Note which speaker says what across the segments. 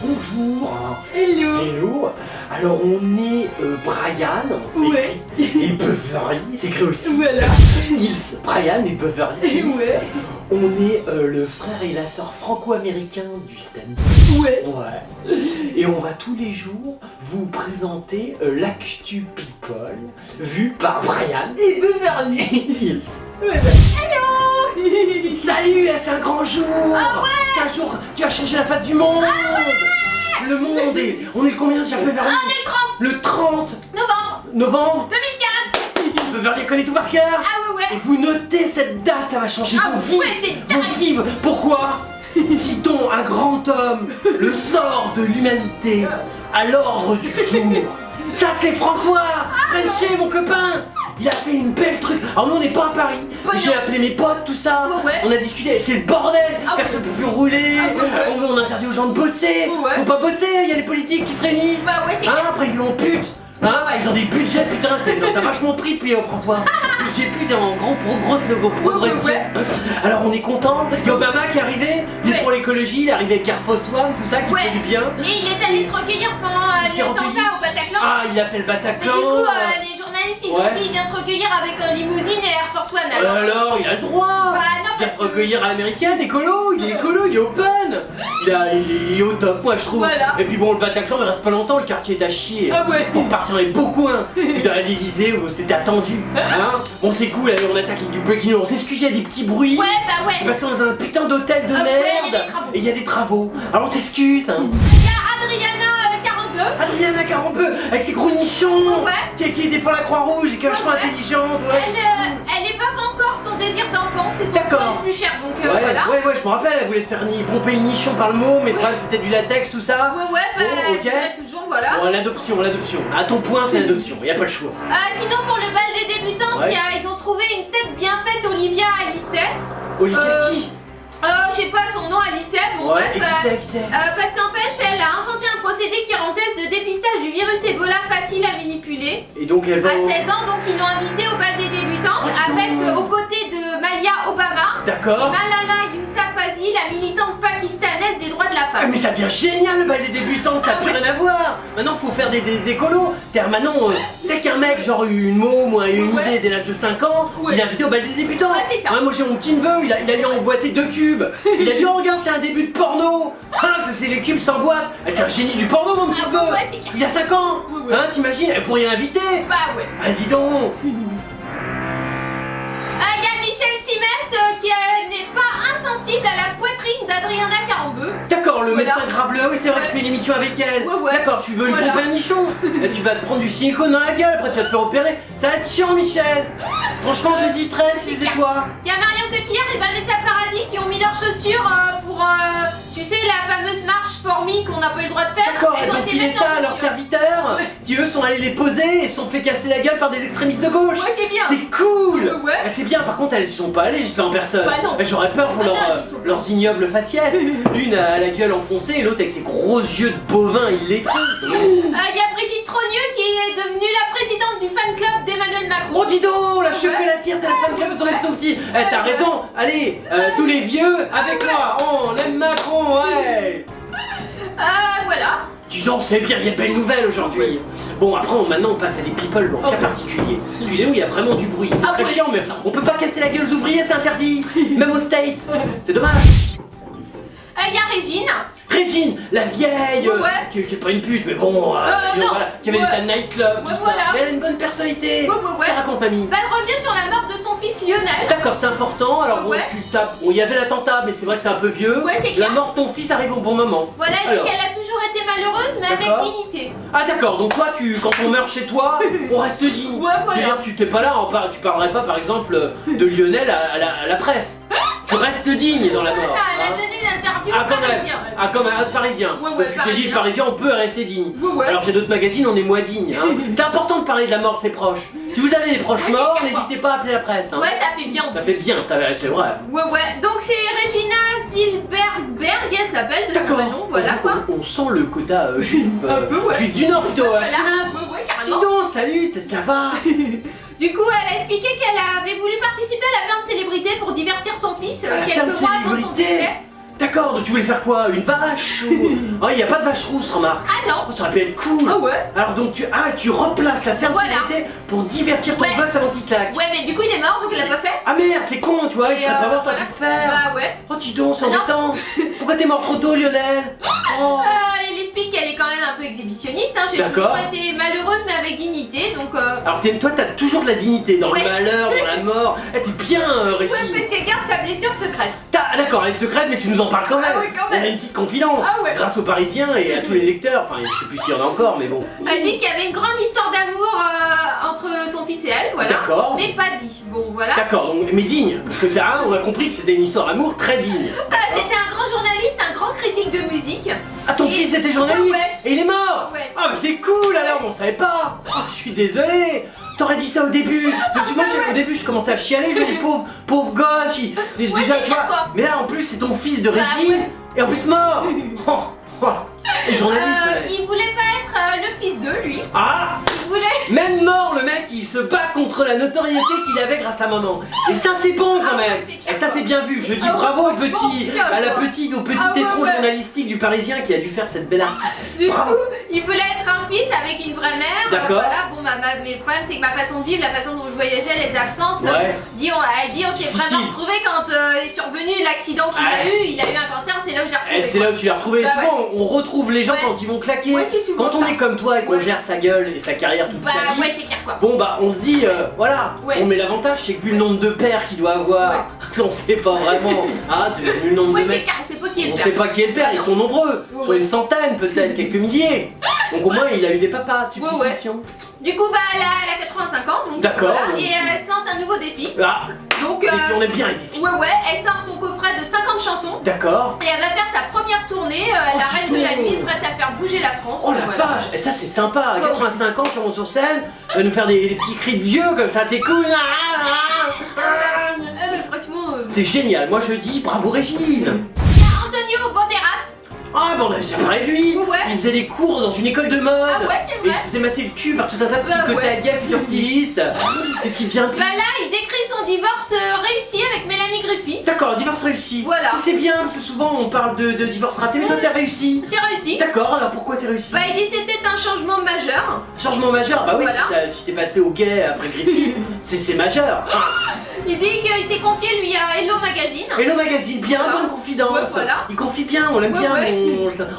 Speaker 1: Bonjour.
Speaker 2: Hello.
Speaker 1: Hello. Alors on est Brian,
Speaker 2: Ouais.
Speaker 1: et Beverly, c'est écrit aussi.
Speaker 2: Voilà.
Speaker 1: Hills. Brian et Beverly Hills.
Speaker 2: Ouais.
Speaker 1: On est le frère et la sœur franco-américain du stand.
Speaker 2: Ouais.
Speaker 1: Ouais. Et on va tous les jours vous présenter l'actu people vu par Brian
Speaker 2: Et Beverly.
Speaker 1: Hills.
Speaker 2: Ouais.
Speaker 1: Salut, c'est un grand jour. C'est un jour qui va changer la face du monde. Le monde est... On est le combien déjà, Beverly?
Speaker 3: On est le 30
Speaker 1: Le 30
Speaker 3: novembre
Speaker 1: novembre.
Speaker 3: 2004.
Speaker 1: Beverly connaît tout par cœur.
Speaker 3: Ah ouais
Speaker 1: Et
Speaker 3: ouais.
Speaker 1: vous notez cette date, ça va changer
Speaker 3: Ah
Speaker 1: vos vies.
Speaker 3: ouais, c'est
Speaker 1: Vos
Speaker 3: dingue.
Speaker 1: vies. Pourquoi? Citons un grand homme, le sort de l'humanité, à l'ordre du jour. Ça c'est François Frenchy, mon copain. Il a fait une belle truc. Alors nous on n'est pas à Paris.
Speaker 3: Ouais,
Speaker 1: J'ai
Speaker 3: non.
Speaker 1: appelé mes potes, tout ça.
Speaker 3: Ouais, ouais.
Speaker 1: On a discuté. C'est le bordel.
Speaker 3: Ah
Speaker 1: Personne ne peut plus rouler.
Speaker 3: Ah ouais, ouais.
Speaker 1: On interdit aux gens de bosser.
Speaker 3: Ouais.
Speaker 1: Faut pas bosser. Il y a les politiques qui se réunissent.
Speaker 3: Bah ouais, c'est
Speaker 1: Hein, après ils vont pute. Hein,
Speaker 3: Ouais.
Speaker 1: ils ont des budgets, putain, ça a vachement pris depuis François. Budget pute en grosse progression.
Speaker 3: Ouais.
Speaker 1: Alors on est content. Il y a Obama qui est arrivé. Il est
Speaker 3: Ouais.
Speaker 1: pour l'écologie. Il est arrivé avec Air Force One, tout ça qui
Speaker 3: Ouais.
Speaker 1: fait du bien.
Speaker 3: Et il est allé se recueillir pendant
Speaker 1: Il s'est
Speaker 3: les
Speaker 1: recueilli.
Speaker 3: attentats au Bataclan.
Speaker 1: Ah, il a fait le
Speaker 3: Mais
Speaker 1: Bataclan.
Speaker 3: du coup, les journalistes ils
Speaker 1: Ouais.
Speaker 3: ont dit il vient se recueillir avec limousine et Air Force One alors.
Speaker 1: Il a le droit.
Speaker 3: Bah non,
Speaker 1: Il vient
Speaker 3: parce
Speaker 1: se
Speaker 3: que-
Speaker 1: recueillir à l'américaine, écolo, il est open. Il est au top, moi je trouve.
Speaker 3: Voilà.
Speaker 1: Et puis bon, le Bataclan, il reste pas longtemps, le quartier est à chier.
Speaker 2: Ah ouais.
Speaker 1: Faut repartir avec beaucoup, hein. Dans l'Elysée où c'était attendu. Hein. Bon, c'est cool, allez, on attaque avec du breaking news. On s'excuse, il y a des petits bruits.
Speaker 3: Ouais, bah
Speaker 1: C'est
Speaker 3: ouais.
Speaker 1: parce qu'on est dans un putain d'hôtel de
Speaker 3: Ah ouais, il y a
Speaker 1: merde.
Speaker 3: des travaux.
Speaker 1: Et il y a des travaux. Alors on s'excuse, hein.
Speaker 3: Il y a Adriana 42.
Speaker 1: Adriana Carambeu, avec ses gros nichons.
Speaker 3: Ouais.
Speaker 1: Qui défend la Croix-Rouge et qui est vachement
Speaker 3: Ouais.
Speaker 1: intelligente. Ouais.
Speaker 3: Elle évoque encore son désir d'enfant, c'est son
Speaker 1: D'accord.
Speaker 3: souhait le plus cher donc
Speaker 1: Ouais,
Speaker 3: voilà.
Speaker 1: ouais, je me rappelle, elle voulait se faire pomper le nichon par le mot, mais le problème c'était du latex, tout ça.
Speaker 3: Ouais, ouais, bah,
Speaker 1: Bon, ok.
Speaker 3: elle toujours, voilà.
Speaker 1: Bon, l'adoption. À ton point, c'est l'adoption, y a pas le choix.
Speaker 3: Sinon, pour le bal des débutantes,
Speaker 1: Ouais.
Speaker 3: ils ont trouvé une tête bien faite, Olivia Alicet.
Speaker 1: Olivia qui?
Speaker 3: Je sais pas son nom, Alicet, bon
Speaker 1: Ouais,
Speaker 3: bref.
Speaker 1: et qui c'est
Speaker 3: Parce qu'en fait, elle a inventé un procédé qui rend test de dépistage du virus Ebola facile à manipuler.
Speaker 1: Et donc elle va.
Speaker 3: À 16 ans, donc ils l'ont invitée au bal des débutantes
Speaker 1: Oh, dis
Speaker 3: avec
Speaker 1: donc.
Speaker 3: aux côtés de Malia Obama et
Speaker 1: D'accord.
Speaker 3: Malala Yousafzai, la militante pakistanaise des droits de la
Speaker 1: Ah,
Speaker 3: femme.
Speaker 1: mais ça devient génial le bal des débutants, ça a
Speaker 3: Ah
Speaker 1: plus
Speaker 3: ouais.
Speaker 1: rien à voir. Maintenant faut faire des écolos. C'est-à-dire maintenant, dès qu'un mec, genre une môme ou une
Speaker 3: Ouais.
Speaker 1: idée dès l'âge de 5 ans,
Speaker 2: Ouais.
Speaker 1: il est invité au bal des débutants.
Speaker 3: Ouais, c'est ça.
Speaker 1: Moi j'ai mon petit neveu, il a lui emboîté 2 cubes. Il a dit, oh regarde, c'est un début de porno. Ah, c'est les cubes sans boîte. C'est un génie du porno mon petit
Speaker 3: Ah,
Speaker 1: neveu.
Speaker 3: ouais, c'est clair.
Speaker 1: Il a 5 ans.
Speaker 2: Ouais, ouais.
Speaker 1: Hein, t'imagines, elle pourrait y inviter.
Speaker 3: Bah ouais.
Speaker 1: Ah dis donc.
Speaker 3: Il y a Michel Simès qui n'est pas insensible à la poitrine d'Adriana Carambeu.
Speaker 1: D'accord, le
Speaker 3: Voilà.
Speaker 1: médecin graveleux, oui c'est vrai
Speaker 3: Ouais.
Speaker 1: qu'il fait une émission avec elle.
Speaker 3: Ouais, ouais.
Speaker 1: D'accord, tu veux lui
Speaker 3: Voilà.
Speaker 1: pomper un nichon. Et tu vas te prendre du silicone dans la gueule, après tu vas te faire opérer. Ça va être chiant Michel. Franchement j'hésiterais si c'était toi.
Speaker 3: Il y a Marion Cotillard et Vanessa Paradis qui ont mis leurs chaussures pour, tu sais, la fameuse marche fourmi qu'on n'a pas eu le droit de faire.
Speaker 1: D'accord,
Speaker 3: Elles
Speaker 1: elles ont
Speaker 3: été
Speaker 1: filé
Speaker 3: mettre
Speaker 1: ça
Speaker 3: leurs
Speaker 1: à leurs
Speaker 3: chaussures.
Speaker 1: serviteurs qui eux sont allés les poser et se sont fait casser la gueule par des extrémistes de gauche.
Speaker 3: Ouais, c'est bien.
Speaker 1: C'est cool.
Speaker 3: Ouais.
Speaker 1: C'est bien, par contre elles y sont pas allées, j'espère en personne.
Speaker 3: Bah non.
Speaker 1: J'aurais peur pour
Speaker 3: Bah non, ils sont pas.
Speaker 1: leurs ignobles faciès. L'une a la gueule enfoncée et l'autre avec ses gros yeux de bovin illettrés.
Speaker 3: Il y a Brigitte Trogneux qui est devenue la présidente du fan club d'Emmanuel Macron.
Speaker 1: Oh dis donc, la chocolatière, t'as la fan club de ton petit. Eh t'as raison, allez, tous les vieux avec moi, on aime Macron, ouais.
Speaker 3: Voilà.
Speaker 1: Dis donc, c'est bien, il y a de belles nouvelles aujourd'hui. Bon, après, maintenant on passe à des people, bon, cas particulier. Excusez-nous, il y a vraiment du bruit, c'est
Speaker 3: Ah
Speaker 1: très
Speaker 3: ouais.
Speaker 1: chiant, mais on peut pas casser la gueule aux ouvriers, c'est interdit. Même aux States, c'est dommage.
Speaker 3: Il y a Régine.
Speaker 1: Régine, la vieille,
Speaker 3: Ouais.
Speaker 1: qui est pas une pute, mais bon,
Speaker 3: non,
Speaker 1: voilà, qui avait
Speaker 3: ouais.
Speaker 1: des tas de nightclubs, tout
Speaker 3: Ouais,
Speaker 1: ça.
Speaker 3: voilà.
Speaker 1: Mais elle a une bonne personnalité.
Speaker 3: Ouais.
Speaker 1: Ça raconte, mamie.
Speaker 3: Bah, elle revient sur la mort de son fils Lionel.
Speaker 1: D'accord, c'est important. Alors, bon,
Speaker 3: Ouais.
Speaker 1: tu tapes. Bon, il y avait l'attentat, mais c'est vrai que c'est un peu vieux.
Speaker 3: Ouais, c'est
Speaker 1: La
Speaker 3: clair.
Speaker 1: mort de ton fils arrive au bon moment.
Speaker 3: Voilà, elle dit
Speaker 1: Alors.
Speaker 3: qu'elle a toujours été malheureuse, mais avec
Speaker 1: D'accord.
Speaker 3: dignité.
Speaker 1: Ah, d'accord, donc toi, quand on meurt chez toi, on reste digne.
Speaker 3: Ouais, voilà.
Speaker 1: C'est-à-dire, tu t'es pas là, tu parlerais pas, par exemple, de Lionel à la presse. Tu restes digne dans la mort.
Speaker 3: Voilà, elle a
Speaker 1: hein.
Speaker 3: donné une interview
Speaker 1: Ah,
Speaker 3: au
Speaker 1: quand même.
Speaker 3: Parisien.
Speaker 1: Ah, comme un parisien.
Speaker 3: Ouais,
Speaker 1: Donc,
Speaker 3: ouais,
Speaker 1: tu t'es dit,
Speaker 3: Parisien.
Speaker 1: le parisien, on peut rester digne.
Speaker 3: Ouais.
Speaker 1: Alors qu'il y a d'autres magazines, on est moins digne. Hein. C'est important de parler de la mort de ses proches. Si vous avez des proches
Speaker 3: Ouais,
Speaker 1: morts,
Speaker 3: c'est clair.
Speaker 1: n'hésitez pas à appeler la presse. Hein.
Speaker 3: Ouais, ça fait bien.
Speaker 1: Ça fait bien, c'est vrai.
Speaker 3: Ouais. Donc c'est Regina Zilberberg, elle s'appelle de son
Speaker 1: D'accord.
Speaker 3: prénom, voilà
Speaker 1: Donc,
Speaker 3: quoi.
Speaker 1: on sent le quota juif.
Speaker 3: Un peu, ouais.
Speaker 1: Juif du Nord plutôt.
Speaker 3: Voilà.
Speaker 1: Ashkenaz.
Speaker 3: Ouais,
Speaker 1: Dis
Speaker 3: carrément.
Speaker 1: donc, salut, ça va?
Speaker 3: Du coup, elle a expliqué qu'elle avait voulu participer à la ferme célébrité pour divertir son fils
Speaker 1: À la
Speaker 3: quelques
Speaker 1: ferme
Speaker 3: mois avant son
Speaker 1: célébrité.
Speaker 3: décès.
Speaker 1: D'accord, donc tu voulais faire quoi? Une vache ou... Oh, il y a pas de vache rousse, remarque.
Speaker 3: Ah non.
Speaker 1: Oh, ça aurait pu être cool.
Speaker 3: Ah ouais.
Speaker 1: Alors donc tu replaces la ferme
Speaker 3: Voilà.
Speaker 1: sécurité pour divertir ton
Speaker 3: Ouais.
Speaker 1: gosse avant qu'il claque.
Speaker 3: Ouais, mais du coup, il est mort, donc il l'a pas fait.
Speaker 1: Ah merde, c'est con, tu vois, il
Speaker 3: Et,
Speaker 1: serait pas mort, t'aurais
Speaker 3: voilà.
Speaker 1: pu le faire.
Speaker 3: Bah ouais.
Speaker 1: Oh, dis donc, c'est
Speaker 3: Ah non.
Speaker 1: embêtant. Pourquoi t'es mort trop tôt, Lionel? Oh.
Speaker 3: Elle explique qu'elle est quand même un peu exhibitionniste, hein. J'ai
Speaker 1: D'accord.
Speaker 3: toujours été malheureuse mais avec dignité, donc
Speaker 1: Alors toi, t'as toujours de la dignité dans
Speaker 3: Ouais.
Speaker 1: le malheur, dans la mort. Eh, t'es bien, Régine.
Speaker 3: ouais, parce qu'elle garde sa blessure secrète.
Speaker 1: D'accord, elle est secrète, mais tu nous en parles quand même.
Speaker 3: Ah oui, quand même.
Speaker 1: On a une petite confidence.
Speaker 3: Ah ouais.
Speaker 1: Grâce aux Parisiens et à tous les lecteurs. Enfin, je sais plus s'il y en a encore, mais bon.
Speaker 3: Elle dit qu'il y avait une grande histoire d'amour entre son fils et elle, voilà.
Speaker 1: D'accord.
Speaker 3: Mais pas dit. Bon, voilà.
Speaker 1: D'accord, donc, mais digne. Parce que ça, on a compris que c'était une histoire d'amour très digne.
Speaker 3: C'était un grand journaliste, un grand critique de musique.
Speaker 1: Ah, ton
Speaker 3: Et-
Speaker 1: fils était journaliste
Speaker 3: Ouais.
Speaker 1: et il est mort.
Speaker 3: Ouais.
Speaker 1: Ah, mais c'est cool alors, on savait pas. Oh, je suis désolé. T'aurais dit ça au début. Parce que moi, au début, je commençais à chialer. Je me dis, pauvre gosse.
Speaker 3: Ouais,
Speaker 1: déjà,
Speaker 3: c'est
Speaker 1: tu vois.
Speaker 3: clair, quoi.
Speaker 1: Mais là, en plus, c'est ton fils de
Speaker 3: Bah,
Speaker 1: Régine.
Speaker 3: ouais.
Speaker 1: Et en plus, mort. Oh, oh. Et journaliste, le mec.
Speaker 3: Il voulait pas être le fils d'eux, lui.
Speaker 1: Ah,
Speaker 3: Il voulait.
Speaker 1: même mort, le mec, il se bat contre la notoriété qu'il avait grâce à maman. Et ça, c'est bon quand
Speaker 3: Ah ouais,
Speaker 1: même.
Speaker 3: c'est clair,
Speaker 1: Et ça, c'est bien vu. Je dis
Speaker 3: Ah ouais,
Speaker 1: bravo au
Speaker 3: ouais,
Speaker 1: petit,
Speaker 3: bon,
Speaker 1: à la
Speaker 3: quoi.
Speaker 1: petite, au petit
Speaker 3: Ah ouais,
Speaker 1: étron
Speaker 3: ouais.
Speaker 1: journalistique du Parisien qui a dû faire cette belle article.
Speaker 3: Du
Speaker 1: Bravo.
Speaker 3: coup, il voulait être un fils avec une vraie mère.
Speaker 1: D'accord.
Speaker 3: Voilà, bon, mais le problème, c'est que ma façon de vivre, la façon dont je voyageais, les absences,
Speaker 1: Ouais.
Speaker 3: elle dit, on s'est
Speaker 1: Difficile.
Speaker 3: vraiment retrouvé quand est survenu l'accident qu'il a eu. Il a eu un cancer, c'est là où je l'ai retrouvé.
Speaker 1: Et c'est là où tu l'as retrouvé.
Speaker 3: Bah
Speaker 1: Souvent, on retrouve les gens
Speaker 3: Ouais.
Speaker 1: quand ils vont claquer.
Speaker 3: Ouais, si tu
Speaker 1: Quand
Speaker 3: veux
Speaker 1: on
Speaker 3: ça.
Speaker 1: est comme toi et qu'on
Speaker 3: Ouais.
Speaker 1: gère sa gueule et sa carrière toute
Speaker 3: Bah
Speaker 1: sa vie.
Speaker 3: ouais, c'est clair quoi.
Speaker 1: Bon bah on se dit voilà,
Speaker 3: Ouais.
Speaker 1: bon mais l'avantage c'est que vu le nombre de pères qu'il doit avoir, on sait pas vraiment, ah tu vu le nombre
Speaker 3: Ouais,
Speaker 1: de
Speaker 3: c'est
Speaker 1: mecs,
Speaker 3: clair, on sait pas qui est le
Speaker 1: on
Speaker 3: père.
Speaker 1: sait pas qui est le père, ils sont nombreux,
Speaker 3: Ouais,
Speaker 1: sur
Speaker 3: ouais.
Speaker 1: une centaine peut-être, quelques milliers. Donc au moins il a eu des papas, petite
Speaker 3: Ouais, ouais.
Speaker 1: question.
Speaker 3: Du coup, bah elle a 85 ans, donc
Speaker 1: D'accord,
Speaker 3: voilà,
Speaker 1: donc-
Speaker 3: et elle se lance un nouveau défi.
Speaker 1: Ah,
Speaker 3: Donc,
Speaker 1: et puis on est bien les défis.
Speaker 3: ouais, elle sort son coffret de 50 chansons.
Speaker 1: D'accord.
Speaker 3: Et elle va faire sa première tournée,
Speaker 1: Oh,
Speaker 3: la
Speaker 1: dis
Speaker 3: reine de la
Speaker 1: donc.
Speaker 3: nuit, prête à faire bouger la France.
Speaker 1: Oh la
Speaker 3: Voilà.
Speaker 1: vache, et ça c'est sympa, à
Speaker 3: Ouais,
Speaker 1: 85 ans sur scène, elle va nous faire des petits cris de vieux comme ça, c'est cool.
Speaker 3: Mais franchement,
Speaker 1: C'est génial, moi je dis bravo Régine.
Speaker 3: il y a Antonio Banderas.
Speaker 1: Ah bon on a déjà parlé de lui.
Speaker 3: Ouais.
Speaker 1: Il faisait des cours dans une école de mode.
Speaker 3: Ah ouais, c'est
Speaker 1: Et il
Speaker 3: vrai.
Speaker 1: se faisait mater le cul par tout un tas de petits
Speaker 3: Bah
Speaker 1: côtés
Speaker 3: ouais.
Speaker 1: à gaffe, futur styliste. Qu'est-ce qu'il vient?
Speaker 3: Bah là, il décrit son divorce réussi avec Mélanie Griffith.
Speaker 1: D'accord, divorce réussi.
Speaker 3: Voilà.
Speaker 1: Si, c'est bien, parce que souvent on parle de divorce raté, mais toi c'est réussi.
Speaker 3: C'est réussi.
Speaker 1: D'accord, alors pourquoi c'est réussi?
Speaker 3: Bah il dit c'était un changement majeur.
Speaker 1: Changement majeur, bah oui,
Speaker 3: Voilà.
Speaker 1: si t'es passé au gay après Griffith, c'est majeur.
Speaker 3: Il dit qu'il s'est confié lui à Hello Magazine.
Speaker 1: Hello Magazine, bien,
Speaker 3: Voilà.
Speaker 1: bonne confidence.
Speaker 3: Ouais, voilà.
Speaker 1: Il confie bien, on l'aime
Speaker 3: Ouais,
Speaker 1: bien,
Speaker 3: ouais.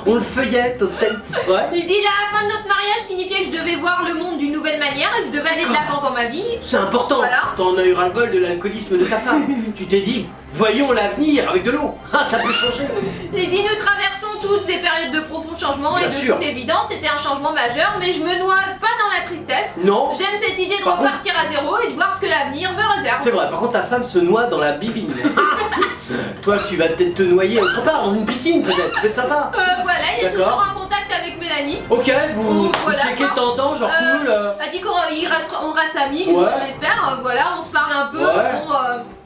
Speaker 1: on le feuillette aux States. Ouais.
Speaker 3: Il dit la fin de notre mariage signifiait que je devais voir le monde d'une nouvelle manière et que je devais aller de l'avant dans ma vie.
Speaker 1: C'est important.
Speaker 3: Voilà.
Speaker 1: T'en as eu ras-le-bol de l'alcoolisme de ta femme. Tu t'es dit, voyons l'avenir avec de l'eau. Ah, ça peut changer.
Speaker 3: Il dit nous traversons tous des périodes de profonds changements
Speaker 1: Bien
Speaker 3: et de
Speaker 1: sûr.
Speaker 3: toute évidence c'était un changement majeur, mais je me noie pas dans la tristesse.
Speaker 1: Non.
Speaker 3: J'aime cette idée de
Speaker 1: Par contre-
Speaker 3: repartir à zéro et de voir ce que l'avenir me réserve.
Speaker 1: C'est vrai, par contre ta femme se noie dans la bibine. Toi tu vas peut-être te noyer autre part, dans une piscine peut-être, ça peut être sympa.
Speaker 3: Voilà, il est
Speaker 1: D'accord.
Speaker 3: toujours en contact avec Mélanie.
Speaker 1: Ok, vous
Speaker 3: Voilà,
Speaker 1: checkez de
Speaker 3: quoi.
Speaker 1: temps en temps, genre cool.
Speaker 3: Elle dit qu'on reste amis,
Speaker 1: Ouais.
Speaker 3: je l'espère. Voilà, on se parle un peu.
Speaker 1: Ouais.
Speaker 3: Bon,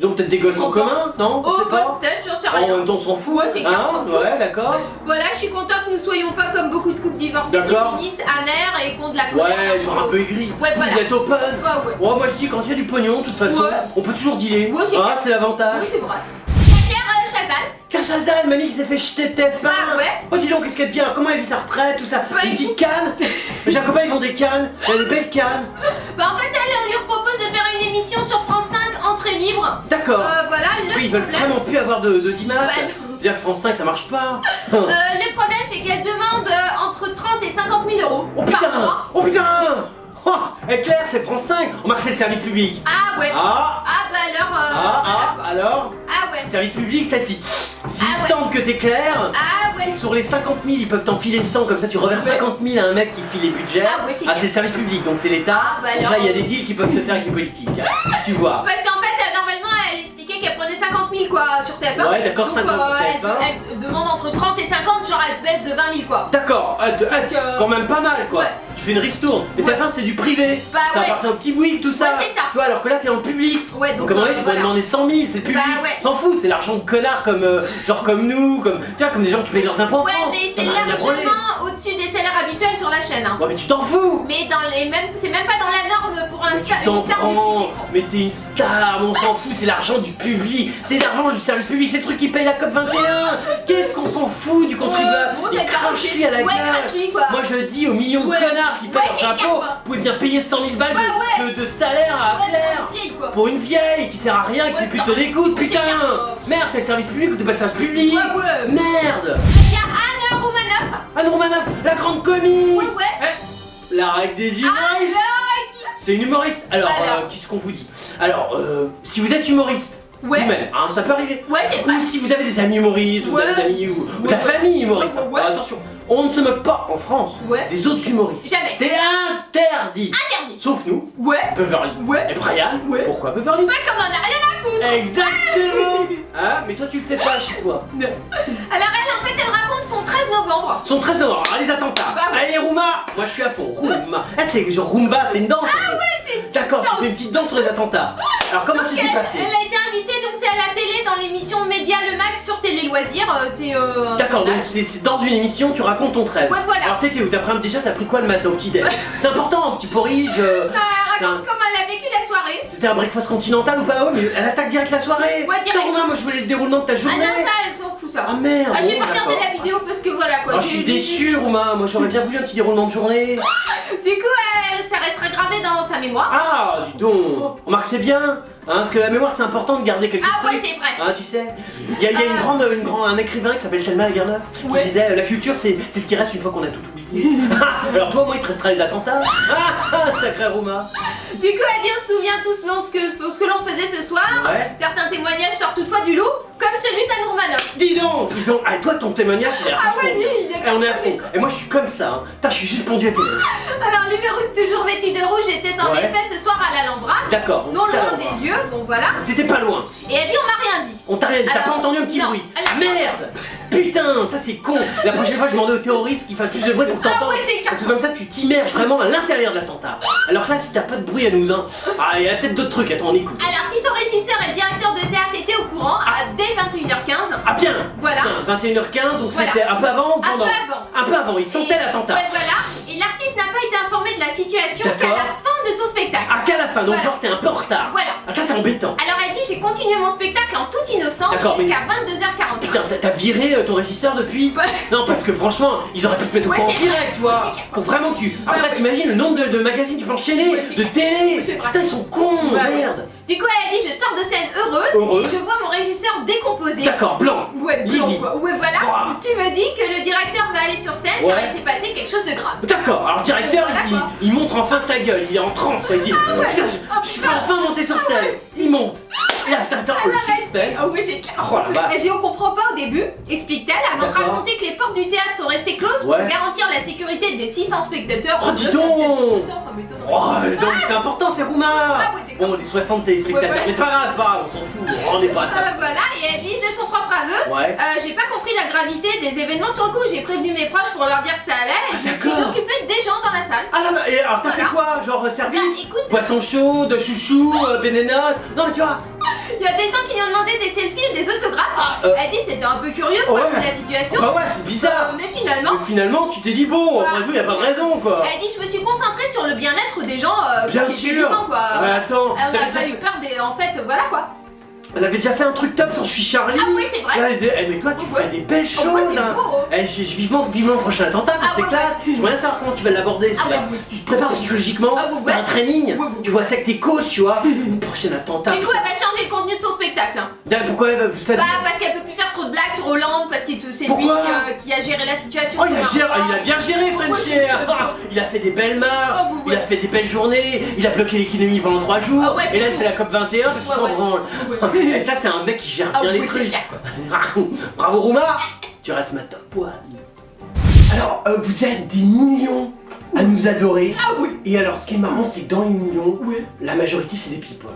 Speaker 1: Ils ont peut-être des gosses en
Speaker 3: content.
Speaker 1: commun, non? On
Speaker 3: oh,
Speaker 1: sait pas.
Speaker 3: peut-être, j'en sais
Speaker 1: En
Speaker 3: rien.
Speaker 1: même temps on s'en fout.
Speaker 3: Ouais, c'est clair, on s'en fout.
Speaker 1: Ouais, d'accord.
Speaker 3: Voilà, je suis contente que nous soyons pas comme beaucoup de couples divorcés qui
Speaker 1: D'accord.
Speaker 3: finissent amers et qui ont de la colère.
Speaker 1: Ouais, genre un peu aigri.
Speaker 3: Ouais,
Speaker 1: Vous
Speaker 3: voilà.
Speaker 1: êtes open.
Speaker 3: Ouais.
Speaker 1: Ouais, moi je dis quand il y a du pognon, de toute façon,
Speaker 3: Ouais.
Speaker 1: on peut toujours dealer.
Speaker 3: Ouais, c'est
Speaker 1: Ah,
Speaker 3: clair.
Speaker 1: c'est l'avantage.
Speaker 3: Oui, c'est vrai. Claire Chazal.
Speaker 1: Chazal, mamie qui s'est fait jeter de TF1.
Speaker 3: Bah ouais.
Speaker 1: Oh dis donc, qu'est-ce qu'elle devient? Comment elle vit sa retraite, tout ça?
Speaker 3: Bah,
Speaker 1: Une
Speaker 3: il
Speaker 1: petite canne. J'ai un copain, ils vendent des cannes. Il y a des belles cannes.
Speaker 3: Bah en fait, on lui propose de faire une émission sur France 5, entrée libre.
Speaker 1: D'accord.
Speaker 3: Voilà, le
Speaker 1: Oui, ils veulent
Speaker 3: problème.
Speaker 1: vraiment plus avoir d'image.
Speaker 3: Bah,
Speaker 1: C'est-à-dire que France 5, ça marche pas.
Speaker 3: Le problème, c'est qu'elle demande entre 30 et 50 000 euros
Speaker 1: Oh
Speaker 3: par
Speaker 1: putain!
Speaker 3: mois.
Speaker 1: Oh putain! Oh, Claire, c'est France 5. On marque c'est le service public.
Speaker 3: Ah ouais.
Speaker 1: Ah!
Speaker 3: Bah alors.
Speaker 1: Alors?
Speaker 3: Ah ouais.
Speaker 1: Service public, ça si. S'ils
Speaker 3: Ah ouais.
Speaker 1: sentent que t'es clair,
Speaker 3: Ah ouais.
Speaker 1: sur les 50 000, ils peuvent t'enfiler 100, comme ça tu reverses 50 000 à un mec qui file les budgets.
Speaker 3: Ah ouais, c'est
Speaker 1: c'est le service public, donc c'est l'État.
Speaker 3: Ah, bah
Speaker 1: donc
Speaker 3: alors.
Speaker 1: là, il y a des deals qui peuvent se faire avec les politiques. Hein. Tu vois.
Speaker 3: Parce qu'en fait, normalement, elle expliquait qu'elle prenait 50 000 quoi sur TF1.
Speaker 1: Ouais, d'accord,
Speaker 3: Donc,
Speaker 1: 50 sur TF1.
Speaker 3: Elle demande entre 30 et 50, genre elle baisse de 20 000 quoi.
Speaker 1: D'accord, quand même pas mal quoi.
Speaker 3: Ouais.
Speaker 1: Tu fais une ristourne. Mais
Speaker 3: Ouais.
Speaker 1: TF1 c'est du privé.
Speaker 3: Bah
Speaker 1: ça
Speaker 3: ouais.
Speaker 1: appartient au petit Bouygues, tout ça.
Speaker 3: Ouais, c'est ça.
Speaker 1: Tu vois, alors que là t'es dans le public.
Speaker 3: Ouais,
Speaker 1: Donc à un moment donné, tu pourrais
Speaker 3: voilà.
Speaker 1: demander 100 000, c'est le public.
Speaker 3: Bah ouais.
Speaker 1: S'en fout, c'est l'argent de connards comme genre comme nous, comme tu vois, comme des gens qui payent leurs impôts en
Speaker 3: Ouais,
Speaker 1: France.
Speaker 3: mais
Speaker 1: Ça
Speaker 3: c'est
Speaker 1: n'a rien à branler.
Speaker 3: largement au-dessus des salaires habituel sur la chaîne. Hein.
Speaker 1: Ouais, mais tu t'en fous.
Speaker 3: Mais c'est même pas dans la norme pour un
Speaker 1: Mais tu
Speaker 3: star,
Speaker 1: t'en
Speaker 3: une star du
Speaker 1: prends.
Speaker 3: petit écran.
Speaker 1: Mais t'es une star, mais on s'en fout, c'est l'argent du public. C'est l'argent du service public, c'est le truc qui paye la COP 21. Qu'est-ce qu'on s'en fout du contribuable?
Speaker 3: Bon,
Speaker 1: Il
Speaker 3: d'accord,
Speaker 1: crache lui à la
Speaker 3: ouais,
Speaker 1: gueule.
Speaker 3: crache-lui, quoi.
Speaker 1: Moi je dis aux millions de
Speaker 3: Ouais.
Speaker 1: connards qui payent
Speaker 3: Ouais,
Speaker 1: leur
Speaker 3: c'est
Speaker 1: chapeau,
Speaker 3: clair,
Speaker 1: vous pouvez bien payer 100 000 balles de salaire à
Speaker 3: Ouais,
Speaker 1: Claire.
Speaker 3: pour une vieille, quoi.
Speaker 1: Pour une vieille qui sert à rien, qui
Speaker 3: Ouais,
Speaker 1: fait plus
Speaker 3: non.
Speaker 1: de d'écoute,
Speaker 3: C'est
Speaker 1: putain.
Speaker 3: clair.
Speaker 1: Merde, t'as le service public ou t'es pas le service public?
Speaker 3: Ouais.
Speaker 1: Merde.
Speaker 3: Il y a Anne Romanoff.
Speaker 1: Anne Romanoff, la grande comique.
Speaker 3: Ouais.
Speaker 1: Eh, la règle des humoristes. C'est une humoriste. Alors, qu'est-ce qu'on vous dit? Alors, si vous êtes humoriste,
Speaker 3: Ouais.
Speaker 1: vous-même, hein, ça peut arriver.
Speaker 3: Ouais, c'est vrai.
Speaker 1: Ou si vous avez des amis humoristes, ou
Speaker 3: Ouais.
Speaker 1: des amis, ou de la famille humoriste.
Speaker 3: Ouais.
Speaker 1: Alors, attention, on ne se moque pas en France
Speaker 3: Ouais.
Speaker 1: des autres humoristes.
Speaker 3: Jamais.
Speaker 1: C'est interdit.
Speaker 3: Interdit.
Speaker 1: Sauf nous,
Speaker 3: Ouais.
Speaker 1: Beverly.
Speaker 3: Ouais.
Speaker 1: Et Brian.
Speaker 3: Ouais.
Speaker 1: Pourquoi Beverly?
Speaker 3: Parce qu'on en a rien à foutre.
Speaker 1: Exactement. Hein? Mais toi, tu le fais pas chez toi.
Speaker 3: Alors elle, en fait, elle raconte son 13 novembre.
Speaker 1: Son 13 novembre, les attentats.
Speaker 3: Bah ouais.
Speaker 1: Allez, Rouma. Moi, je suis à fond. Rouma. Ah, c'est genre Rumba, c'est une danse. Ah ouais,
Speaker 3: c'est
Speaker 1: D'accord, tu fais une petite danse sur les attentats. Alors, comment ça s'est passé?
Speaker 3: Elle a été invitée, donc c'est à la télé dans l'émission Média Le Max sur Télé Loisirs. C'est un
Speaker 1: D'accord, donc
Speaker 3: tournage.
Speaker 1: c'est dans une émission, tu racontes ton 13.
Speaker 3: Ouais, voilà.
Speaker 1: Alors t'étais où? Déjà, t'as pris quoi le matin au petit-déj? C'est important, un petit porridge.
Speaker 3: Elle raconte comment elle a vécu la soirée.
Speaker 1: C'était un breakfast continental ou pas? Ouais, mais elle attaque direct la soirée.
Speaker 3: Ouais, direct.
Speaker 1: Putain, Romain, moi je voulais le déroulement de ta
Speaker 3: Ah
Speaker 1: journée.
Speaker 3: non, ça, elle s'en fout ça.
Speaker 1: Ah merde.
Speaker 3: J'ai
Speaker 1: bon,
Speaker 3: pas regardé
Speaker 1: d'accord.
Speaker 3: la vidéo parce que voilà quoi.
Speaker 1: Ah, je suis déçu, Romain. Moi j'aurais bien voulu un petit déroulement de journée.
Speaker 3: Du coup, ça restera gravé dans sa mémoire.
Speaker 1: Ah, dis donc. Remarque, c'est bien. Hein, parce que la mémoire, c'est important de garder quelques
Speaker 3: Ah ouais,
Speaker 1: trucs.
Speaker 3: c'est vrai.
Speaker 1: Hein, tu sais. Il y a un écrivain qui s'appelle Selma Lagerlöf qui
Speaker 3: Ouais.
Speaker 1: disait la culture, c'est ce qui reste une fois qu'on a tout oublié. Alors toi, moi, il te restera les attentats. Sacré Romain.
Speaker 3: Du coup, elle dit on se souvient tous de ce que l'on faisait ce soir.
Speaker 1: Ouais.
Speaker 3: Certains témoignages sortent toutefois du lot, comme celui d'Anne Romanoff.
Speaker 1: Dis donc, ils ont. Ah, toi, ton témoignage, il est à
Speaker 3: Ah
Speaker 1: fond.
Speaker 3: ouais, lui, il est
Speaker 1: Eh, on est à fond. Et moi, je suis comme ça. Hein. Putain, je suis suspendu à télé.
Speaker 3: Alors, Lumérous, toujours vêtu de rouge, était en
Speaker 1: Ouais.
Speaker 3: effet ce soir à l'Alhambra.
Speaker 1: D'accord.
Speaker 3: Non
Speaker 1: T'as
Speaker 3: loin
Speaker 1: l'endroit.
Speaker 3: des lieux, bon voilà.
Speaker 1: T'étais pas loin.
Speaker 3: Et elle dit on m'a rien dit.
Speaker 1: On t'a rien dit. T'as pas
Speaker 3: Alors,
Speaker 1: entendu un petit
Speaker 3: non,
Speaker 1: bruit.
Speaker 3: elle a-
Speaker 1: Merde. Putain, ça c'est con. La prochaine fois, je demandais aux terroristes qu'ils fassent plus de bruit pour que t'entendes.
Speaker 3: ouais, c'est
Speaker 1: Parce que comme ça, tu t'immerges vraiment à l'intérieur de l'attentat. Alors que là, si t'as pas de bruit à nous, hein. Ah, il y a peut-être d'autres trucs. Attends, on écoute.
Speaker 3: Alors, si son régisseur et le directeur de théâtre étaient au courant, dès 21h15,
Speaker 1: Ah bien.
Speaker 3: voilà.
Speaker 1: Putain, 21h15, donc
Speaker 3: Voilà.
Speaker 1: c'est un peu avant ou
Speaker 3: Un
Speaker 1: pendant?
Speaker 3: peu avant.
Speaker 1: Un peu avant. Ils sentaient l'attentat.
Speaker 3: Ouais, voilà. Et l'artiste n'a pas été informé de la situation qu'à
Speaker 1: D'accord.
Speaker 3: la fin de son spectacle.
Speaker 1: Ah, qu'à la fin. Donc
Speaker 3: Voilà.
Speaker 1: genre, t'es un peu en retard.
Speaker 3: Voilà.
Speaker 1: Ah, ça c'est embêtant.
Speaker 3: Alors elle dit j'ai continué mon spectacle en toute innocence
Speaker 1: D'accord, mais-
Speaker 3: jusqu'à 22h45.
Speaker 1: Putain, t'as viré ton régisseur depuis?
Speaker 3: Ouais.
Speaker 1: Non, parce que franchement, ils auraient pu te mettre au
Speaker 3: Ouais,
Speaker 1: courant
Speaker 3: c'est vrai.
Speaker 1: direct, tu vois.
Speaker 3: C'est clair.
Speaker 1: Pour vraiment que tu. Après,
Speaker 3: ouais.
Speaker 1: t'imagines le nombre de magazines tu peux enchaîner,
Speaker 3: Ouais, c'est
Speaker 1: de
Speaker 3: clair.
Speaker 1: télé.
Speaker 3: Ouais, c'est vrai.
Speaker 1: Putain, ils sont cons,
Speaker 3: Ouais, ouais.
Speaker 1: merde.
Speaker 3: Du coup elle a dit je sors de scène heureuse
Speaker 1: Heureuse.
Speaker 3: et je vois mon régisseur décomposé.
Speaker 1: D'accord, blanc.
Speaker 3: Ouais, blanc,
Speaker 1: Livide.
Speaker 3: quoi. Ouais, voilà.
Speaker 1: Ouah.
Speaker 3: Qui me dit que le directeur va aller sur scène
Speaker 1: Ouais.
Speaker 3: car il s'est passé quelque chose de grave.
Speaker 1: D'accord, alors le directeur,
Speaker 3: Voilà, quoi.
Speaker 1: il montre enfin sa gueule, il est en transe, quoi. Il dit
Speaker 3: ouais.
Speaker 1: putain,
Speaker 3: Ah,
Speaker 1: je peux
Speaker 3: putain.
Speaker 1: enfin monter sur scène. Il monte. Et là, attends,
Speaker 3: Elle
Speaker 1: le
Speaker 3: arrête.
Speaker 1: suspense.
Speaker 3: Ah oui, c'est clair.
Speaker 1: Oh la vache.
Speaker 3: Elle dit on comprend pas au début, explique-t-elle, avant de
Speaker 1: D'accord.
Speaker 3: raconter que les portes du théâtre sont restées closes
Speaker 1: Ouais.
Speaker 3: pour garantir la sécurité des 600 spectateurs.
Speaker 1: Oh, dis donc.
Speaker 3: 600, ça m'étonnerait.
Speaker 1: Oh, donc c'est important, c'est Rouma.
Speaker 3: Ah oui, d'accord.
Speaker 1: Bon, les 60 téléspectateurs,
Speaker 3: Ouais, ouais.
Speaker 1: mais c'est pas grave, on s'en fout, on n'est pas à ça.
Speaker 3: Voilà, et elle dit de son propre aveu,
Speaker 1: Ouais.
Speaker 3: j'ai pas compris la gravité des événements sur le coup, j'ai prévenu mes proches pour leur dire que ça allait et je me suis
Speaker 1: d'accord.
Speaker 3: occupée des gens dans la salle.
Speaker 1: Ah là, et alors t'as fait quoi? Genre service?
Speaker 3: Bah, écoute,
Speaker 1: Poisson chaud, de chouchou, bénénote. Non mais tu vois.
Speaker 3: il y a des gens qui lui ont demandé des selfies et des autographes.
Speaker 1: euh.
Speaker 3: Elle dit c'était un peu curieux quoi,
Speaker 1: Ouais.
Speaker 3: vu la situation.
Speaker 1: Bah ouais, c'est bizarre.
Speaker 3: Mais finalement,
Speaker 1: Et finalement, tu t'es dit bon,
Speaker 3: Ouais.
Speaker 1: après tout, y a pas de raison quoi.
Speaker 3: elle dit je me suis concentrée sur le bien-être des gens
Speaker 1: Bien
Speaker 3: qui étaient
Speaker 1: sûr.
Speaker 3: vivants, quoi.
Speaker 1: Ouais, attends,
Speaker 3: On
Speaker 1: t'avais
Speaker 3: n'a
Speaker 1: déjà
Speaker 3: pas eu
Speaker 1: fait-
Speaker 3: peur des. En fait, voilà quoi.
Speaker 1: elle avait déjà fait un truc top sur Je suis Charlie.
Speaker 3: Ah oui, c'est vrai.
Speaker 1: Là, elle disait, eh, mais toi, tu
Speaker 3: Ouais.
Speaker 1: fais des belles choses.
Speaker 3: Oh, ouais, c'est
Speaker 1: hein.
Speaker 3: beau, hein.
Speaker 1: Eh, je vivement le prochain attentat,
Speaker 3: Ah,
Speaker 1: c'est
Speaker 3: ouais,
Speaker 1: clair. J'aimerais bien savoir comment tu vas l'aborder.
Speaker 3: Ah,
Speaker 1: celui-là.
Speaker 3: ouais, ouais.
Speaker 1: Tu te prépares psychologiquement,
Speaker 3: Ah, ouais,
Speaker 1: t'as un
Speaker 3: ouais.
Speaker 1: training,
Speaker 3: Ouais, ouais.
Speaker 1: tu vois ça que t'es coach, tu vois. Prochain attentat.
Speaker 3: Du coup, elle va changer le contenu de son spectacle. Hein.
Speaker 1: Pourquoi ça
Speaker 3: Bah, parce qu'elle peut plus faire trop de blagues sur Hollande, parce que c'est lui
Speaker 1: Pourquoi
Speaker 3: qui a géré la situation.
Speaker 1: Oh, il a bien géré, Frenchy. Il a fait des belles marches,
Speaker 3: Ah, ouais.
Speaker 1: il a fait des belles journées, il a bloqué l'économie pendant 3 jours,
Speaker 3: Ah, ouais, c'est
Speaker 1: et là il
Speaker 3: fou.
Speaker 1: fait la COP 21 parce qu'il
Speaker 3: Ouais,
Speaker 1: s'en
Speaker 3: ouais.
Speaker 1: branle.
Speaker 3: Ouais.
Speaker 1: Et ça, c'est un mec qui gère
Speaker 3: Ah,
Speaker 1: bien
Speaker 3: ouais,
Speaker 1: les
Speaker 3: c'est
Speaker 1: trucs.
Speaker 3: clair.
Speaker 1: Bravo Rouma, tu restes ma top one. Alors, vous êtes des millions à nous adorer.
Speaker 3: Ah oui.
Speaker 1: Et alors, ce qui est marrant, c'est que dans les millions,
Speaker 3: Ouais.
Speaker 1: la majorité, c'est des people.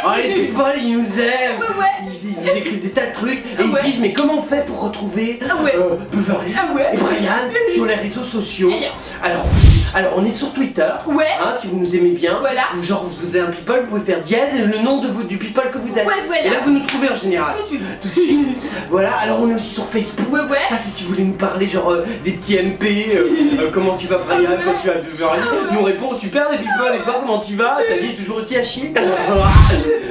Speaker 1: Oh, les people, ils nous aiment.
Speaker 3: Ouais, ouais.
Speaker 1: Ils nous écrivent des tas de trucs et
Speaker 3: Ah
Speaker 1: ils
Speaker 3: ouais.
Speaker 1: se disent, mais comment on fait pour retrouver
Speaker 3: Ah ouais.
Speaker 1: Beverly
Speaker 3: Ah ouais.
Speaker 1: et Brian sur les réseaux sociaux?
Speaker 3: Alors.
Speaker 1: Alors, Alors on est sur Twitter.
Speaker 3: Ouais.
Speaker 1: Hein, si vous nous aimez bien.
Speaker 3: Voilà.
Speaker 1: Genre vous êtes un people, vous pouvez faire dièse et le nom du people que vous êtes.
Speaker 3: Ouais, voilà.
Speaker 1: Et là vous nous trouvez en général.
Speaker 3: Tout de suite.
Speaker 1: Tout de suite. Voilà, alors on est aussi sur Facebook.
Speaker 3: Ouais, ouais.
Speaker 1: Ça c'est si vous voulez nous parler genre des petits MP, comment tu vas Brian,
Speaker 3: ouais.
Speaker 1: quand tu vas à Beverly. Nous répond super les people et toi comment tu vas? Ta vie est toujours aussi à chier.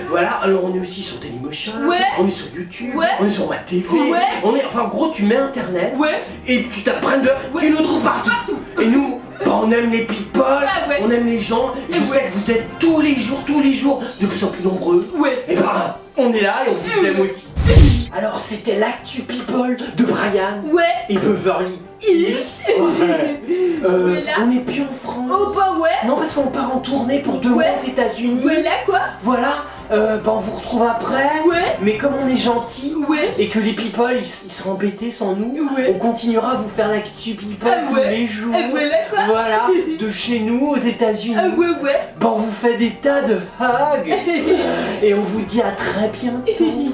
Speaker 1: Voilà, alors on est aussi sur Dailymotion,
Speaker 3: Ouais.
Speaker 1: on est sur YouTube,
Speaker 3: Ouais.
Speaker 1: on est sur WebTV,
Speaker 3: Ouais.
Speaker 1: on est, enfin en gros tu mets internet
Speaker 3: Ouais.
Speaker 1: et tu tapes Brenda,
Speaker 3: Ouais.
Speaker 1: tu nous trouves partout.
Speaker 3: Partout.
Speaker 1: Et nous, bah, on aime les people,
Speaker 3: ouais.
Speaker 1: on aime les gens, et je
Speaker 3: Ouais.
Speaker 1: sais que vous êtes tous les jours, de plus en plus nombreux.
Speaker 3: Ouais.
Speaker 1: Et bah, on est là et on vous aime aussi. Alors c'était l'actu people de Brian
Speaker 3: Ouais.
Speaker 1: et Beverly
Speaker 3: Hills.
Speaker 1: Ouais.
Speaker 3: Voilà.
Speaker 1: On n'est plus en France.
Speaker 3: Oh bah ouais.
Speaker 1: Non, parce qu'on part en tournée pour 2 mois
Speaker 3: Ouais.
Speaker 1: aux États-Unis.
Speaker 3: Voilà quoi.
Speaker 1: Voilà, bah on vous retrouve après.
Speaker 3: Ouais.
Speaker 1: Mais comme on est gentils
Speaker 3: Ouais.
Speaker 1: et que les people ils seront embêtés sans nous,
Speaker 3: Ouais.
Speaker 1: on continuera à vous faire l'actu people
Speaker 3: Ah
Speaker 1: tous
Speaker 3: ouais.
Speaker 1: les jours.
Speaker 3: Ah voilà quoi.
Speaker 1: Voilà, de chez nous aux États-Unis.
Speaker 3: Ah ouais ouais.
Speaker 1: Bah on vous fait des tas de hugs et on vous dit à très bientôt.